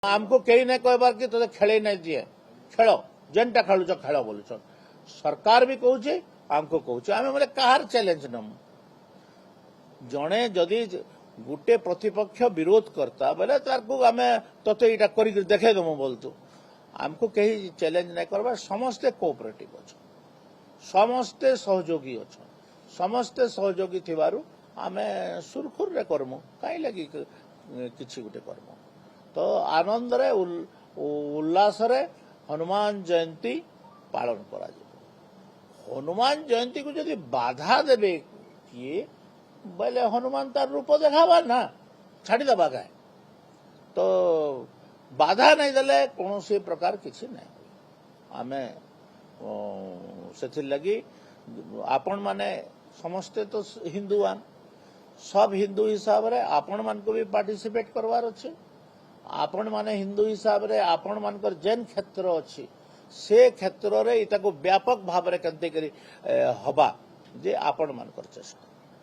आमको कहीं नहीं कहबार कि तुझे खेले नहीं दिए खेल जेनटा खेलुच खेल बोलुन सरकार भी कहूचे आमको कहूचे आम बोले कहार चैलेंज नमु जड़े जदि गोटे प्रतिपक्ष विरोध करता बोले आम ते यहाँ कर देखे दमु बोलतु आमको कहीं चैलेंज नहीं करवा समस्ते कोऑपरेटिव अच्छा समस्ते सहयोगी अच्छा समस्ते सहयोगी थिबारु आमे सुरखुर रे करमु काई लगी किछि गुटे करमु तो आनंद रे उल्लास रे हनुमान जयंती पालन करा जाए हनुमान जयंती को जदि बाधा देबे किए बोले हनुमान तार रूप देखाबा ना छाड़ी दबा गाय तो बाधा नहीं देले कौन से प्रकार किछि नहीं आमे से लगी आपण माने समस्ते तो हिंदुआन सब हिंदू हिसाब रे आपण मान को भी पार्टिसिपेट करवार अच्छे आपण माने हिंदू हिसाब रे आपण मानकर जेन क्षेत्र अच्छी से क्षेत्र रे इताको व्यापक भाव रे केनते करी हबा जे आपण मानकर चेष्टा